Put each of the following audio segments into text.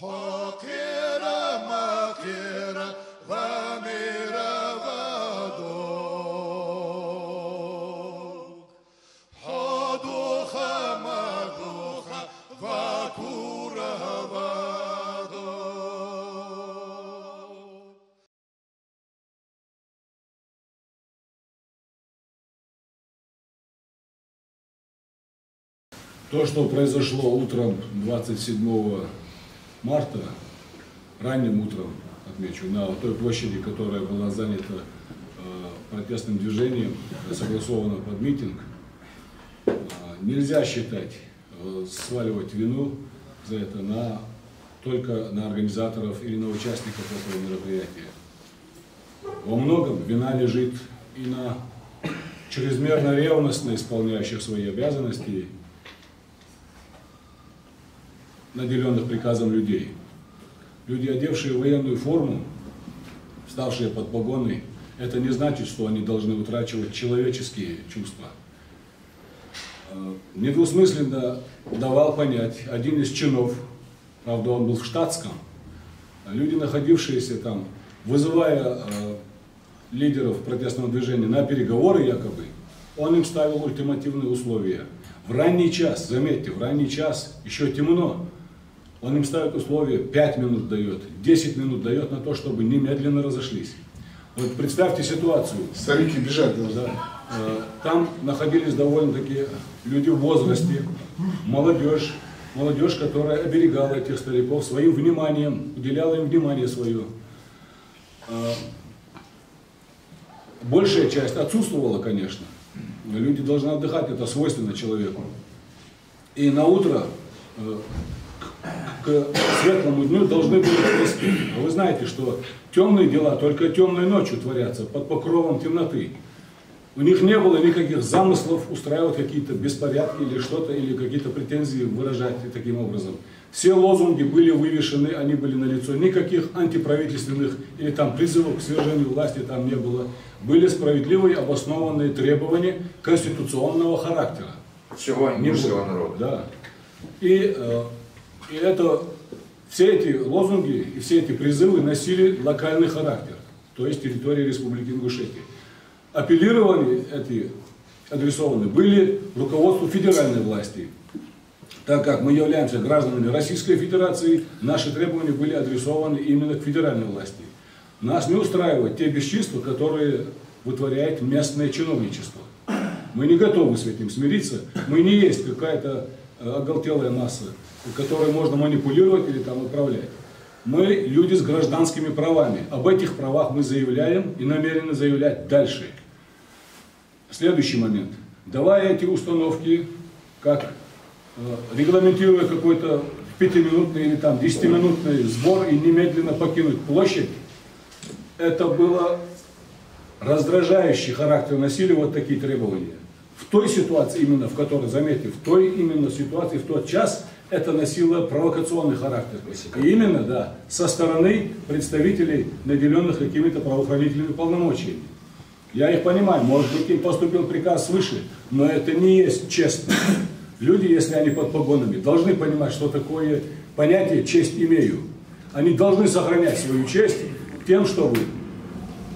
حقيرة مقيرة غامرة ودوق حدوخة مدوخة وكورة ودوق. То, что произошло утром 27 марта, ранним утром, отмечу, на той площади, которая была занята протестным движением, согласована под митинг, нельзя считать, сваливать вину за это только на организаторов или на участников этого мероприятия. Во многом вина лежит и на чрезмерно ревностно исполняющих свои обязанности, наделенных приказом людей. Люди, одевшие военную форму, вставшие под погоны, это не значит, что они должны утрачивать человеческие чувства. Недвусмысленно давал понять один из чинов, правда он был в штатском, люди, находившиеся там, вызывая лидеров протестного движения на переговоры якобы, он им ставил ультимативные условия. В ранний час, заметьте, в ранний час, еще темно, он им ставит условия, 5 минут дает, 10 минут дает на то, чтобы немедленно разошлись. Вот представьте ситуацию. Старики бежать должны. Да. Там находились довольно-таки люди в возрасте, молодежь, которая оберегала этих стариков своим вниманием, уделяла им внимание свое. Большая часть отсутствовала, конечно. Люди должны отдыхать, это свойственно человеку. И на утро к светлому дню должны были привести. А вы знаете, что темные дела только темной ночью творятся, под покровом темноты. У них не было никаких замыслов устраивать какие-то беспорядки или что-то, или какие-то претензии выражать таким образом. Все лозунги были вывешены, они были налицо. Никаких антиправительственных или там призывов к свержению власти там не было. Были справедливые, обоснованные требования конституционного характера. Всего низшего народа. Да. И все эти лозунги и все эти призывы носили локальный характер, то есть территории Республики Ингушетия. Апеллированы эти адресованы были руководству федеральной власти. Так как мы являемся гражданами Российской Федерации, наши требования были адресованы именно к федеральной власти. Нас не устраивают те бесчинства, которые вытворяет местное чиновничество. Мы не готовы с этим смириться, мы не есть какая-то оголтелая масса, которой можно манипулировать или там управлять. Мы люди с гражданскими правами. Об этих правах мы заявляем и намерены заявлять дальше. Следующий момент. Давая эти установки, как регламентируя какой-то 5-минутный или там 10-минутный сбор и немедленно покинуть площадь, это было раздражающий характер насилия, вот такие требования. В той ситуации именно, в которой, заметьте, в той именно ситуации, в тот час, это носило провокационный характер. И именно, да, со стороны представителей, наделенных какими-то правоохранительными полномочиями. Я их понимаю, может быть, им поступил приказ свыше, но это не есть честно. Люди, если они под погонами, должны понимать, что такое понятие «честь имею». Они должны сохранять свою честь тем, чтобы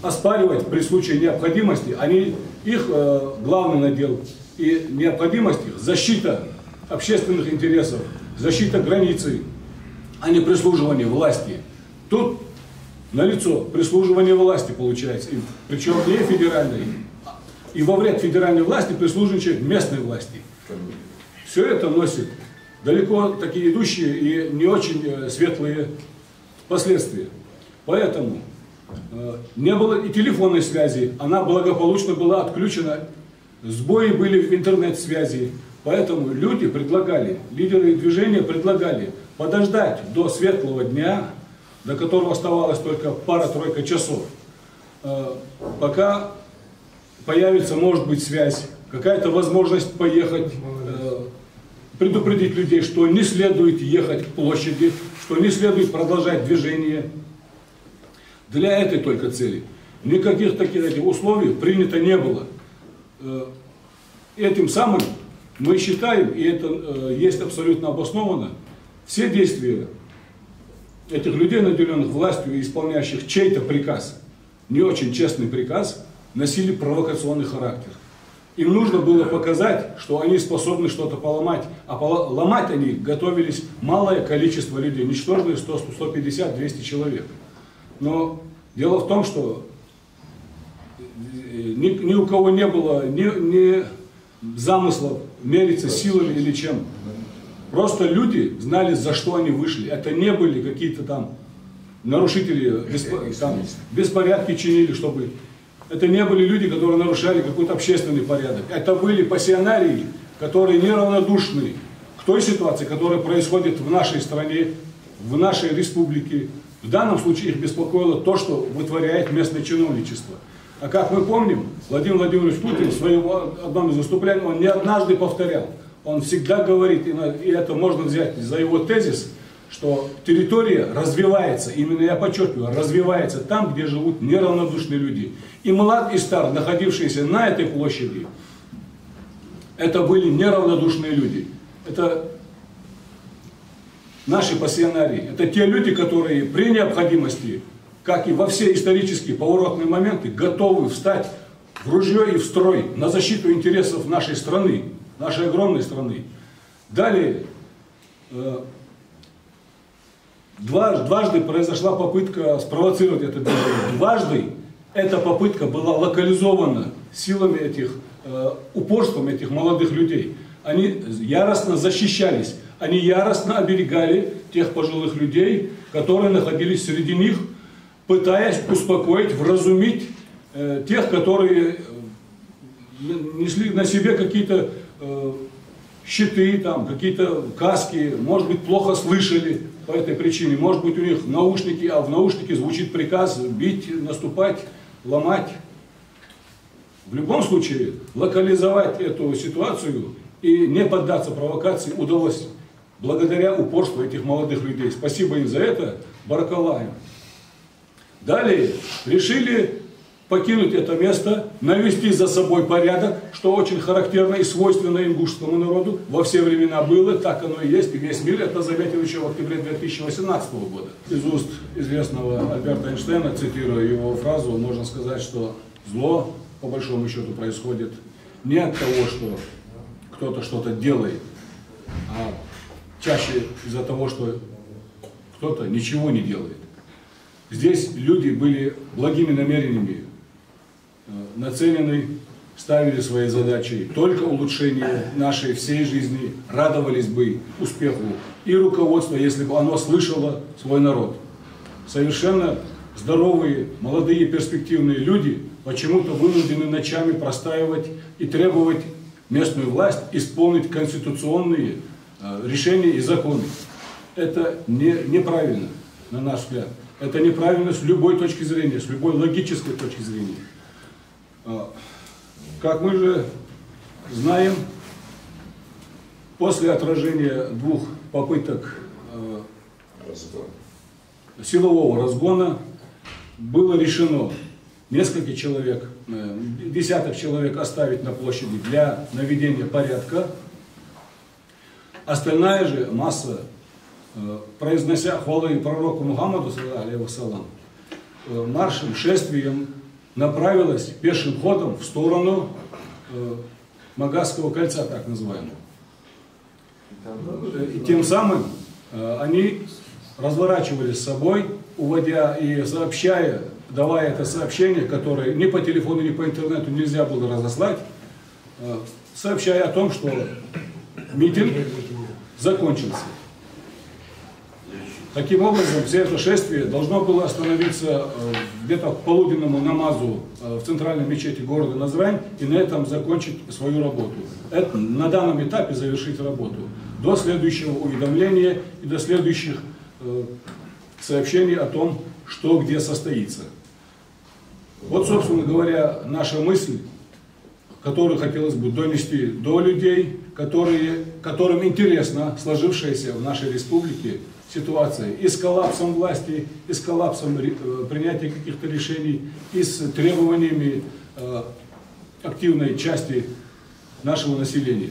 оспаривать при случае необходимости, их главный надел и необходимость их защита общественных интересов, защита границы, а не прислуживание власти. Тут налицо прислуживание власти получается, причем не федеральной, и во вред федеральной власти прислуживает местной власти. Все это носит далеко такие идущие и не очень светлые последствия. Поэтому не было и телефонной связи, она благополучно была отключена, сбои были в интернет-связи. Поэтому люди предлагали, лидеры движения предлагали подождать до светлого дня, до которого оставалось только пара-тройка часов, пока появится, может быть, связь, какая-то возможность поехать, предупредить людей, что не следует ехать к площади, что не следует продолжать движение. Для этой только цели. Никаких таких условий принято не было. Этим самым мы считаем, и это есть абсолютно обоснованно, все действия этих людей, наделенных властью и исполняющих чей-то приказ, не очень честный приказ, носили провокационный характер. Им нужно было показать, что они способны что-то поломать, а ломать они готовились малое количество людей, ничтожные 100, 150, 200 человек. Но дело в том, что ни у кого не было ни замысла мериться силами или чем. Просто люди знали, за что они вышли. Это не были какие-то там нарушители, беспорядки чинили, чтобы... Это не были люди, которые нарушали какой-то общественный порядок. Это были пассионарии, которые неравнодушны к той ситуации, которая происходит в нашей стране, в нашей республике. В данном случае их беспокоило то, что вытворяет местное чиновничество. А как мы помним, Владимир Владимирович Путин в своем одном из выступлений, он не однажды повторял, он всегда говорит, и это можно взять за его тезис, что территория развивается, именно я подчеркиваю, развивается там, где живут неравнодушные люди. И млад, и стар, находившиеся на этой площади, это были неравнодушные люди. Это наши пассионарии, это те люди, которые при необходимости, как и во все исторические поворотные моменты, готовы встать в ружье и в строй на защиту интересов нашей страны, нашей огромной страны. Далее, дважды произошла попытка спровоцировать это движение. Дважды эта попытка была локализована силами упорством этих молодых людей. Они яростно защищались, они яростно оберегали тех пожилых людей, которые находились среди них, пытаясь успокоить, вразумить тех, которые несли на себе какие-то щиты, какие-то каски, может быть, плохо слышали по этой причине, может быть, у них наушники, а в наушнике звучит приказ бить, наступать, ломать. В любом случае, локализовать эту ситуацию и не поддаться провокации удалось благодаря упорству этих молодых людей. Спасибо им за это, баракаллах им. Далее решили покинуть это место, навести за собой порядок, что очень характерно и свойственно ингушскому народу. Во все времена было, так оно и есть, и весь мир это заметил еще в октябре 2018 года. Из уст известного Альберта Эйнштейна, цитируя его фразу, можно сказать, что зло, по большому счету, происходит не от того, что кто-то что-то делает, а чаще из-за того, что кто-то ничего не делает. Здесь люди были благими намерениями нацелены, ставили своей задачей только улучшение нашей всей жизни, радовались бы успеху и руководство, если бы оно слышало свой народ. Совершенно здоровые, молодые, перспективные люди почему-то вынуждены ночами простаивать и требовать местную власть исполнить конституционные решения и законы. Это неправильно, на наш взгляд. Это неправильно с любой точки зрения, с любой логической точки зрения. Как мы же знаем, после отражения двух попыток силового разгона было решено несколько человек, десяток человек оставить на площади для наведения порядка. Остальная же масса, произнося хвалы пророку Мухаммаду, маршем, шествием направилась пешим ходом в сторону Магасского кольца, так называемого. И тем самым они разворачивались с собой, уводя и сообщая, давая это сообщение, которое ни по телефону, ни по интернету нельзя было разослать, сообщая о том, что митинг закончился. Таким образом, все это шествие должно было остановиться где-то к полуденному намазу в центральной мечети города Назрань и на этом закончить свою работу. Это на данном этапе завершить работу. До следующего уведомления и до следующих сообщений о том, что где состоится. Вот, собственно говоря, наша мысль, которую хотелось бы донести до людей, которым интересна сложившаяся в нашей республике ситуация и с коллапсом власти, и с коллапсом принятия каких-то решений, и с требованиями активной части нашего населения.